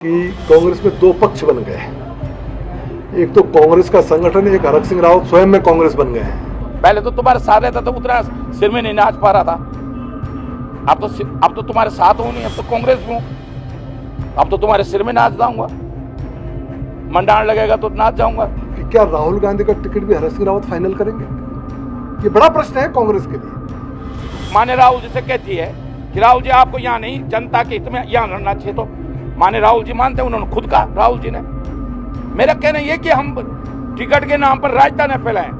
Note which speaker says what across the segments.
Speaker 1: कि कांग्रेस में दो पक्ष बन गए। एक तो कांग्रेस का संगठन, एक हरक सिंह रावत स्वयं में कांग्रेस बन गए हैं।
Speaker 2: पहले तो तुम्हारे साथ रहता तो उतना सिर में नहीं नाच पा रहा था। अब तो तुम्हारे साथ हूं नहीं, अब तो कांग्रेस में हूं। अब तो तुम्हारे सिर में नाच जाऊंगा, मंडाण लगेगा तो नाच जाऊंगा।
Speaker 1: कि क्या राहुल गांधी का टिकट भी हरक सिंह रावत फाइनल करेंगे? ये बड़ा प्रश्न है कांग्रेस के लिए।
Speaker 2: माने राहुल जी से कहती है कि राहुल जी आपको यहाँ नहीं, जनता के हित में यहाँ लड़ना चाहिए, तो माने राहुल जी मानते हैं, उन्होंने खुद कहा राहुल जी ने। मेरा कहना यह कि हम टिकट के नाम पर राजता न फैलाएं।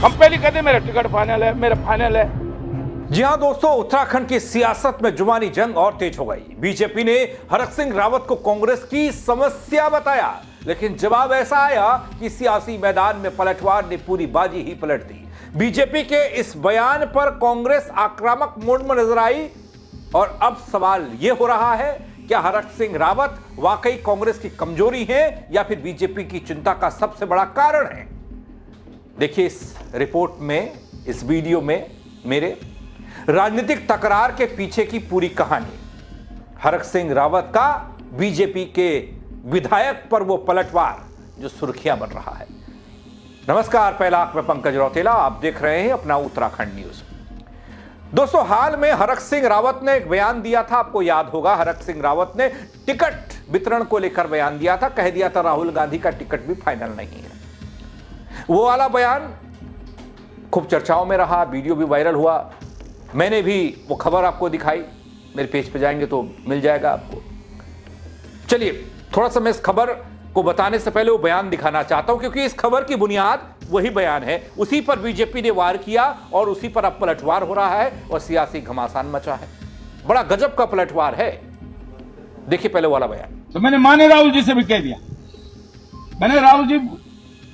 Speaker 2: हम पहले कहते मेरा टिकट फाइनल है, मेरा फाइनल है।
Speaker 3: जी हां दोस्तों, उत्तराखंड की सियासत में जुबानी जंग और तेज हो गई। बीजेपी ने हरक सिंह रावत को कांग्रेस की समस्या बताया, लेकिन जवाब ऐसा आया कि सियासी मैदान में पलटवार ने पूरी बाजी ही पलट दी। बीजेपी के इस बयान पर कांग्रेस आक्रामक मोड में नजर आई और अब सवाल यह हो रहा है, क्या हरक सिंह रावत वाकई कांग्रेस की कमजोरी है या फिर बीजेपी की चिंता का सबसे बड़ा कारण है? देखिए इस रिपोर्ट में, इस वीडियो में मेरे राजनीतिक तकरार के पीछे की पूरी कहानी, हरक सिंह रावत का बीजेपी के विधायक पर वो पलटवार जो सुर्खियां बन रहा है। नमस्कार, पहला आंख में पंकज रौतेला, आप देख रहे हैं अपना उत्तराखंड न्यूज। दोस्तों, हाल में हरक सिंह रावत ने एक बयान दिया था, आपको याद होगा। हरक सिंह रावत ने टिकट वितरण को लेकर बयान दिया था, कह दिया था राहुल गांधी का टिकट भी फाइनल नहीं है। वो वाला बयान खूब चर्चाओं में रहा, वीडियो भी वायरल हुआ। मैंने भी वो खबर आपको दिखाई, मेरे पेज पे जाएंगे तो मिल जाएगा आपको। चलिए थोड़ा सा मैं इस खबर को बताने से पहले वो बयान दिखाना चाहता हूं, क्योंकि इस खबर की बुनियाद वही बयान है। उसी पर बीजेपी ने वार किया और उसी पर अब पलटवार हो रहा है और सियासी घमासान मचा है। बड़ा गजब का पलटवार है। देखिए पहले वाला बयान।
Speaker 2: तो मैंने माने राहुल जी से भी कह दिया, मैंने राहुल जी,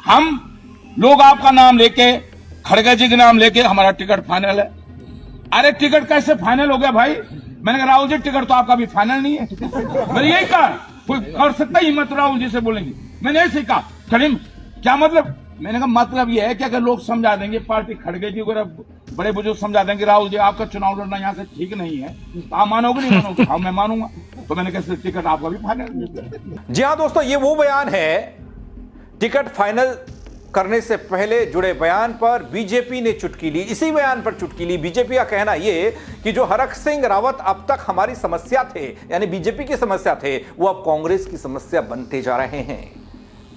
Speaker 2: हम लोग आपका नाम लेके, खड़गे जी का नाम लेके हमारा टिकट फाइनल है। अरे टिकट कैसे फाइनल हो गया भाई? मैंने कहा राहुल जी टिकट तो आपका भी फाइनल नहीं है। मैंने यही कहा, कोई कर सकता ही मत राहुल जी से बोलेंगे। मैंने ऐसे कहा, करीम क्या मतलब? मैंने कहा मतलब ये है कि अगर लोग समझा देंगे, पार्टी खड़गे जी वगैरह बड़े बुजुर्ग समझा देंगे राहुल जी आपका चुनाव लड़ना यहाँ से ठीक नहीं है, तो आप मानोगे नहीं मानोगे? हाँ मैं मानूंगा। तो मैंने कहा टिकट आपका भी फाइनल।
Speaker 3: जी हां दोस्तों, ये वो बयान है, टिकट फाइनल करने से पहले जुड़े बयान पर बीजेपी ने चुटकी ली। इसी बयान पर चुटकी ली। बीजेपी का कहना यह कि जो हरक सिंह रावत अब तक हमारी समस्या थे, यानी बीजेपी की समस्या थे, वो अब कांग्रेस की समस्या बनते जा रहे हैं।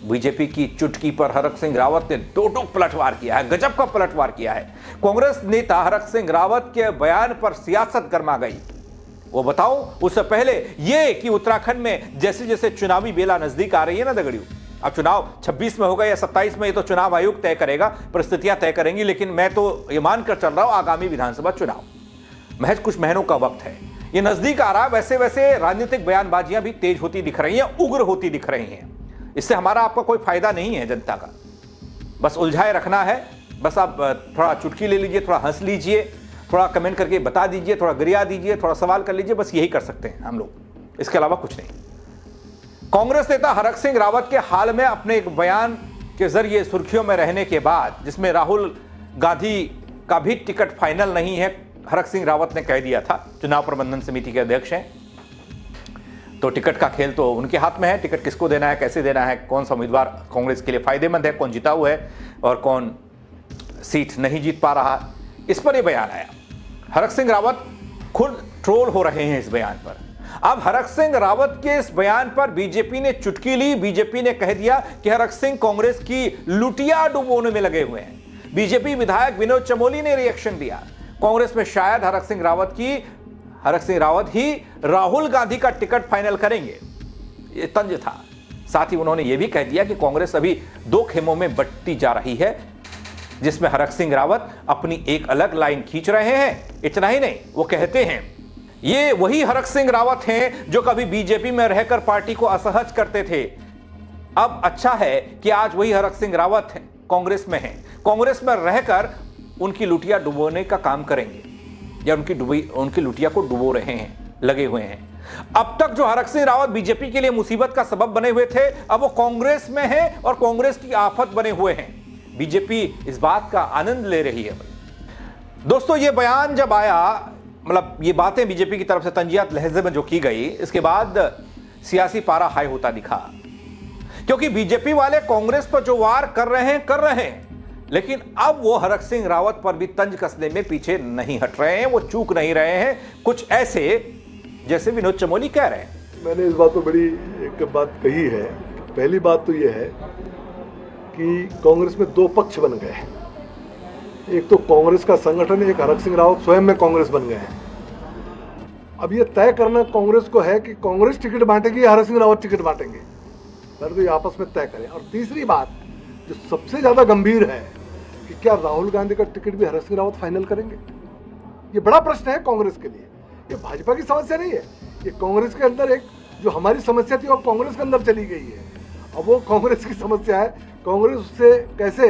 Speaker 3: बीजेपी की चुटकी पर हरक सिंह रावत ने दो टोक पलटवार किया है, गजब का पलटवार किया है। कांग्रेस नेता हरक सिंह रावत के बयान पर सियासत गर्मा गई। वो बताऊं उससे पहले ये कि उत्तराखंड में जैसे जैसे चुनावी बेला नजदीक आ रही है ना दगड़ियों, अब चुनाव 26 में होगा या 27 में, ये तो चुनाव आयोग तय करेगा, परिस्थितियां तय करेंगी, लेकिन मैं तो ये मानकर चल रहा हूं आगामी विधानसभा चुनाव महज कुछ महीनों का वक्त है, ये नजदीक आ रहा है। वैसे वैसे राजनीतिक बयानबाजियां भी तेज होती दिख रही हैं, उग्र होती दिख रही हैं। इससे हमारा आपका कोई फायदा नहीं है, जनता का बस उलझाए रखना है। बस आप थोड़ा चुटकी ले लीजिए, थोड़ा हंस लीजिए, थोड़ा कमेंट करके बता दीजिए, थोड़ा गरिया दीजिए, थोड़ा सवाल कर लीजिए, बस यही कर सकते हैं हम लोग, इसके अलावा कुछ नहीं। कांग्रेस नेता हरक सिंह रावत के हाल में अपने एक बयान के जरिए सुर्खियों में रहने के बाद, जिसमें राहुल गांधी का भी टिकट फाइनल नहीं है, हरक सिंह रावत ने कह दिया था, चुनाव प्रबंधन समिति के अध्यक्ष हैं, तो टिकट का खेल तो उनके हाथ में है। टिकट किसको देना है, कैसे देना है, कौन सा उम्मीदवार कांग्रेस के लिए फायदेमंद है, कौन जीता हुआ है और कौन सीट नहीं जीत पा रहा, इस पर यह बयान आया। हरक सिंह रावत खुद ट्रोल हो रहे हैं इस बयान पर। अब हरक सिंह रावत के इस बयान पर बीजेपी ने चुटकी ली। बीजेपी ने कह दिया कि हरक सिंह कांग्रेस की लुटिया डुबोने में लगे हुए हैं। बीजेपी विधायक विनोद चमोली ने रिएक्शन दिया। कांग्रेस में शायद हरक सिंह रावत ही राहुल गांधी का टिकट फाइनल करेंगे, ये तंज था। साथ ही उन्होंने यह भी कह दिया कि कांग्रेस अभी दो खेमों में बंटती जा रही है, जिसमें हरक सिंह रावत अपनी एक अलग लाइन खींच रहे हैं। इतना ही नहीं, वो कहते हैं ये वही हरक सिंह रावत हैं जो कभी बीजेपी में रहकर पार्टी को असहज करते थे। अब अच्छा है कि आज वही हरक सिंह रावत हैं, कांग्रेस में हैं, कांग्रेस में रहकर उनकी लुटिया डुबोने का काम करेंगे, या उनकी लुटिया को डुबो रहे हैं, लगे हुए हैं। अब तक जो हरक सिंह रावत बीजेपी के लिए मुसीबत का सबब बने हुए थे, अब वो कांग्रेस में हैं और कांग्रेस की आफत बने हुए हैं। बीजेपी इस बात का आनंद ले रही है। दोस्तों, ये बयान जब आया, मतलब ये बातें बीजेपी की तरफ से तंजियात लहजे में जो की गई, इसके बाद सियासी पारा हाई होता दिखा, क्योंकि बीजेपी वाले कांग्रेस पर जो वार कर रहे हैं, लेकिन अब वो हरक सिंह रावत पर भी तंज कसने में पीछे नहीं हट रहे हैं, वो चूक नहीं रहे हैं, कुछ ऐसे जैसे विनोद चमोली कह रहे हैं।
Speaker 1: मैंने इस बात पर बड़ी एक बात कही है। पहली बात तो यह है कि कांग्रेस में दो पक्ष बन गए। एक तो कांग्रेस का संगठन, एक हरक सिंह रावत स्वयं में कांग्रेस बन गए हैं। अब ये तय करना कांग्रेस को है कि कांग्रेस टिकट बांटेगी या हरक सिंह रावत टिकट बांटेंगे, पहले तो ये आपस में तय करें। और तीसरी बात जो सबसे ज्यादा गंभीर है कि क्या राहुल गांधी का टिकट भी हरक सिंह रावत फाइनल करेंगे? ये बड़ा प्रश्न है कांग्रेस के लिए। ये भाजपा की समस्या नहीं है, ये कांग्रेस के अंदर एक जो हमारी समस्या थी वो कांग्रेस के अंदर चली गई है। अब वो कांग्रेस की समस्या है, कांग्रेस उससे कैसे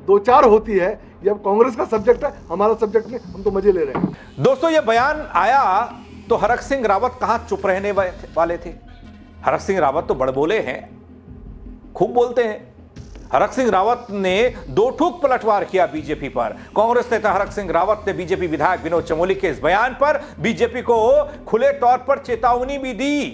Speaker 1: दो चार होती है, ये अब कांग्रेस का सब्जेक्ट है, हमारा सब्जेक्ट नहीं, हम तो मजे ले रहे हैं।
Speaker 3: दोस्तों, ये बयान आया तो हरक सिंह रावत कहां चुप रहने वाले थे। हरक सिंह रावत तो बड़बोले हैं, खूब बोलते हैं। हरक सिंह रावत ने दो ठूक पलटवार किया बीजेपी पर। कांग्रेस नेता हरक सिंह रावत ने बीजेपी विधायक विनोद चमोली के इस बयान पर बीजेपी को खुले तौर पर चेतावनी भी दी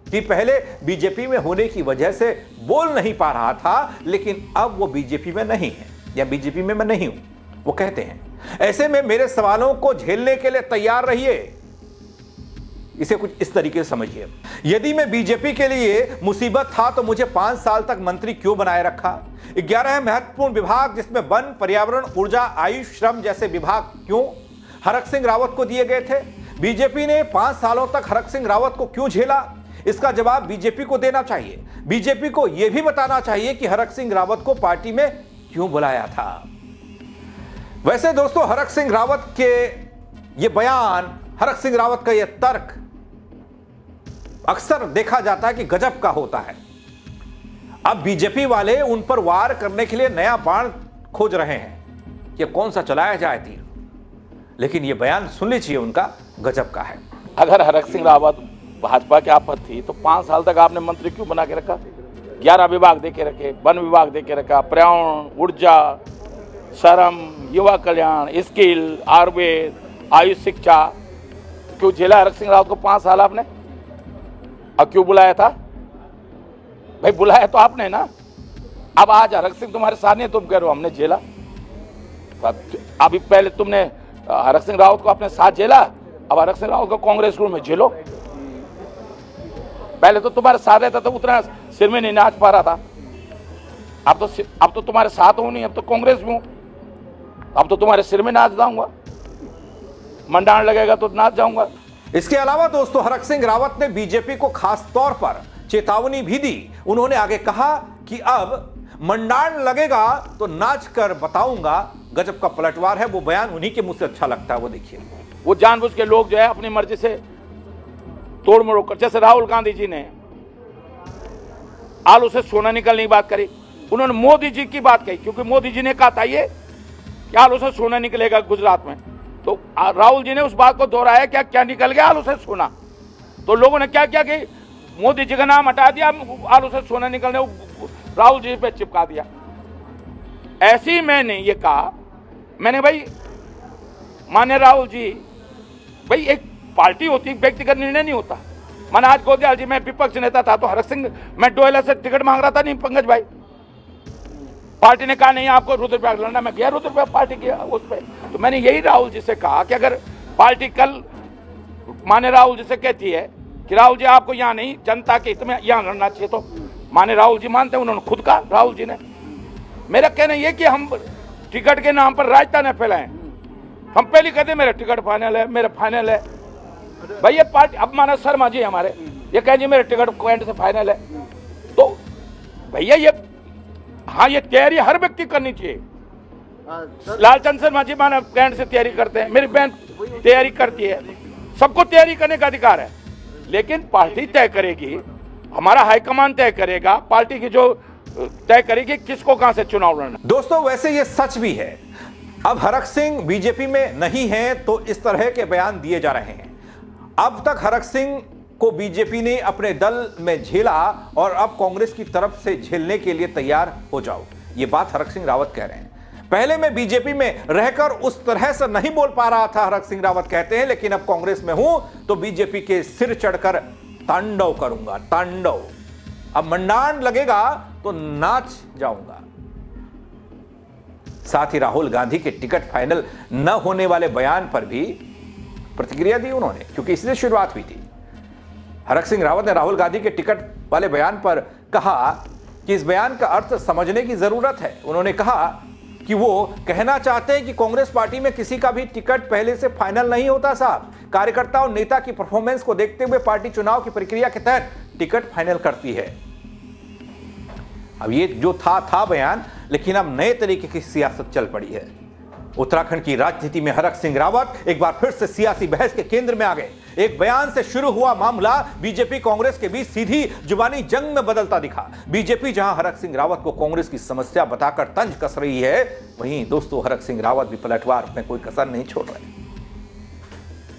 Speaker 3: कि पहले बीजेपी में होने की वजह से बोल नहीं पा रहा था, लेकिन अब वो बीजेपी में नहीं है या बीजेपी में मैं नहीं हूं। वो कहते हैं ऐसे में मेरे सवालों को झेलने के लिए तैयार रहिए। इसे कुछ इस तरीके से समझिए, यदि मैं बीजेपी के लिए मुसीबत था तो मुझे 5 साल तक मंत्री क्यों बनाए रखा? 11 महत्वपूर्ण विभाग जिसमें वन, पर्यावरण, ऊर्जा, आयुष, श्रम जैसे विभाग क्यों हरक सिंह रावत को दिए गए थे? बीजेपी ने 5 सालों तक हरक सिंह रावत को क्यों झेला? इसका जवाब बीजेपी को देना चाहिए। बीजेपी को यह भी बताना चाहिए कि हरक सिंह रावत को पार्टी में क्यों बुलाया था। वैसे दोस्तों, हरक सिंह रावत के ये बयान, हरक सिंह रावत का यह तर्क अक्सर देखा जाता है कि गजब का होता है। अब बीजेपी वाले उन पर वार करने के लिए नया बाण खोज रहे हैं कि कौन सा चलाया जाए तीर, लेकिन यह बयान सुन लीजिए उनका, गजब का है।
Speaker 4: अगर हरक सिंह रावत भाजपा के आपत थी तो 5 साल तक आपने मंत्री क्यों बना के रखा? 11 विभाग दे के रखे, वन विभाग दे के रखा, पर्यावरण, ऊर्जा, श्रम, युवा कल्याण, स्किल, आयुर्वेद, आयुष, शिक्षा, क्यों झेला हरक सिंह रावत को 5 साल आपने? और क्यों बुलाया था भाई? बुलाया तो आपने ना। अब आज हरक सिंह तुम्हारे साथ नहीं, तुम कह रहे हो हमने झेला। अभी पहले तुमने हरक सिंह रावत को अपने साथ झेला, अब हरक सिंह रावत को कांग्रेस रूम में झेलो। पहले तो तुम्हारे साथ रहता तो उतना सिर में नहीं नाच पा रहा था। अब तो तुम्हारे साथ हूं नहीं, अब तो कांग्रेस में हूं, अब तो तुम्हारे सिर में नाच जाऊंगा, मंडाण लगेगा तो नाच जाऊंगा।
Speaker 3: इसके अलावा दोस्तों, हरक सिंह रावत ने बीजेपी को खास तौर पर चेतावनी भी दी। उन्होंने आगे कहा कि अब मंडाण लगेगा तो नाच कर बताऊंगा। गजब का पलटवार है। वो बयान उन्हीं के मुंह से अच्छा लगता है। वो देखिए,
Speaker 4: वो जानबूझ के लोग जो है अपनी मर्जी से तोड़ मरोड़ कर, जैसे राहुल गांधी जी ने आलू से सोना निकलने की बात करी, उन्होंने मोदी जी की बात कही, क्योंकि मोदी जी ने कहा था ये कि आलू से सोना निकलेगा गुजरात में। तो राहुल जी ने उस बात को दोहराया, क्या क्या निकल गया आलू से सोना। तो लोगों ने क्या किया कि मोदी जी का नाम हटा दिया, आलू से सोना निकलने राहुल जी पे चिपका दिया। ऐसे ही मैंने ये कहा, मैंने भाई मान्य राहुल जी, भाई एक पार्टी होती है, व्यक्तिगत निर्णय नहीं होता। माना आज गोदयाल जी, मैं विपक्ष नेता था तो हरक सिंह, मैं डोयला से टिकट मांग रहा था, नहीं पंकज भाई, पार्टी ने कहा नहीं आपको रुद्रप्रयाग लड़ना, मैं गया रुद्रप्रयाग पार्टी के उस पर। तो मैंने यही राहुल जी से कहा कि अगर पार्टी कल माने राहुल जी से कहती है कि राहुल जी आपको यहाँ नहीं, जनता के हित में यहाँ लड़ना चाहिए, तो माने राहुल जी मानते हैं। उन्होंने खुद कहा, राहुल जी ने। मेरा कहना यह कि हम टिकट के नाम पर राजता न फैलाएं। हम पहले कहते मेरा टिकट फाइनल है, मेरा फाइनल है भाई। ये पार्टी, अब माना शर्मा जी हमारे, ये कहें जी मेरा टिकट पॉइंट से फाइनल है, तो भैया ये, हाँ ये तैयारी हर व्यक्ति करनी चाहिए। लालचंद शर्मा जी माना कैंट से तैयारी करते हैं, मेरी बहन तैयारी करती है, सबको तैयारी करने का अधिकार है। लेकिन पार्टी तय करेगी, हमारा हाईकमान तय करेगा, पार्टी की जो तय करेगी किसको कहां से चुनाव लड़ना।
Speaker 3: दोस्तों, वैसे ये सच भी है। अब हरक सिंह बीजेपी में नहीं है तो इस तरह के बयान दिए जा रहे हैं। अब तक हरक सिंह को बीजेपी ने अपने दल में झेला और अब कांग्रेस की तरफ से झेलने के लिए तैयार हो जाओ, ये बात हरक सिंह रावत कह रहे हैं। पहले मैं बीजेपी में रहकर उस तरह से नहीं बोल पा रहा था, हरक सिंह रावत कहते हैं, लेकिन अब कांग्रेस में हूं तो बीजेपी के सिर चढ़कर तांडव करूंगा, तांडव। अब मंडान लगेगा तो नाच जाऊंगा। साथ ही राहुल गांधी के टिकट फाइनल न होने वाले बयान पर भी प्रतिक्रिया दी उन्होंने, क्योंकि इसलिए शुरुआत हुई थी। हरक सिंह रावत ने राहुल गांधी के टिकट वाले बयान पर कहा कि इस बयान का अर्थ समझने की जरूरत है। उन्होंने कहा कि वो कहना चाहते हैं कि कांग्रेस पार्टी में किसी का भी टिकट पहले से फाइनल नहीं होता साहब। कार्यकर्ता और नेता की परफॉर्मेंस को देखते हुए पार्टी चुनाव की प्रक्रिया के तहत टिकट फाइनल करती है। अब ये जो था बयान, लेकिन अब नए तरीके की सियासत चल पड़ी है। उत्तराखंड की राजनीति में हरक सिंह रावत एक बार फिर से सियासी बहस के केंद्र में आ गए। एक बयान से शुरू हुआ मामला बीजेपी कांग्रेस के बीच सीधी जुबानी जंग में बदलता दिखा। बीजेपी जहां हरक सिंह रावत को कांग्रेस की समस्या बताकर तंज कस रही है, वहीं दोस्तों हरक सिंह रावत भी पलटवार में कोई कसर नहीं छोड़ रहे,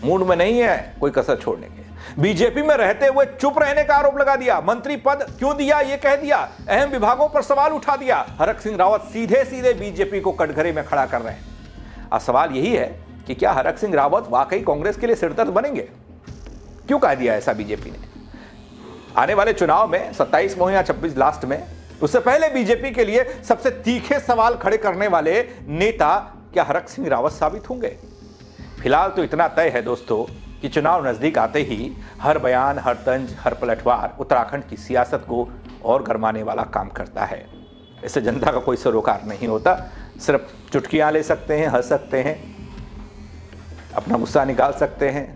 Speaker 3: मूड में नहीं है कोई कसर छोड़ने के। बीजेपी में रहते हुए चुप रहने का आरोप लगा दिया। मंत्री पद क्यों दिया ये कह दिया। अहम विभागों पर सवाल उठा दिया। हरक सिंह रावत सीधे सीधे बीजेपी को कटघरे में खड़ा कर रहे हैं। अब सवाल यही है कि क्या हरक सिंह रावत वाकई कांग्रेस के लिए सिरदर्द बनेंगे? क्यों कह दिया ऐसा बीजेपी ने? आने वाले चुनाव में 27 में या 26 लास्ट में, उससे पहले बीजेपी के लिए सबसे तीखे सवाल खड़े करने वाले नेता क्या हरक सिंह रावत साबित होंगे? फिलहाल तो इतना तय है दोस्तों कि चुनाव नजदीक आते ही हर बयान, हर तंज, हर पलटवार उत्तराखंड की सियासत को और गरमाने वाला काम करता है। इससे जनता का कोई सरोकार नहीं होता। सिर्फ चुटकियां ले सकते हैं, हंस सकते हैं, अपना गुस्सा निकाल सकते हैं,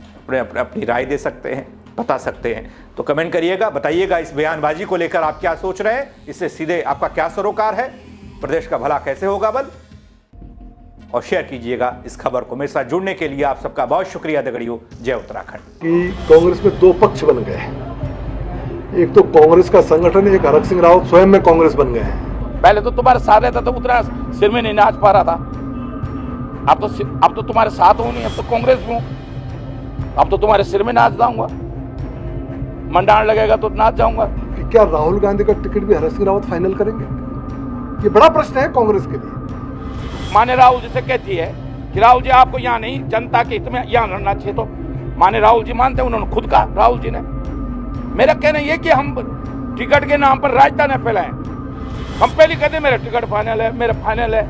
Speaker 3: अपनी राय दे सकते हैं, बता सकते हैं। तो कमेंट करिएगा, बताइएगा इस बयानबाजी को लेकर आप क्या सोच रहे हैं। इससे सीधे आपका क्या सरोकार है? प्रदेश का भला कैसे होगा बल? और शेयर कीजिएगा इस खबर को। मेरे साथ जुड़ने के लिए आप सबका बहुत शुक्रिया दगड़ियों। जय उत्तराखंड।
Speaker 1: कि कांग्रेस में दो पक्ष बन गए। एक तो कांग्रेस का संगठन, एक हरक सिंह रावत स्वयं में कांग्रेस बन गए हैं।
Speaker 4: पहले तो तुम्हारे साथ रहता तो उतना सिर में नहीं नाच पा रहा था। अब तो तुम्हारे साथ हूं नहीं, अब तो कांग्रेस हूं। अब तो तुम्हारे सिर में नाच जाऊंगा, मंडान लगेगा तो नाच जाऊंगा।
Speaker 1: कि क्या राहुल गांधी का टिकट भी हरक सिंह रावत फाइनल करेंगे? ये बड़ा प्रश्न है कांग्रेस के लिए।
Speaker 4: माने राहुल जी से कहती है कि राहुल जी आपको यहाँ नहीं, जनता के हित में यहाँ लड़ना चाहिए, तो माने राहुल जी मानते हैं, उन्होंने खुद कहा राहुल जी ने। मेरा कहना यह कि हम टिकट के नाम पर राजधानी फैलाएं। हम पहले कहते मेरा टिकट फाइनल है, मेरा फाइनल है।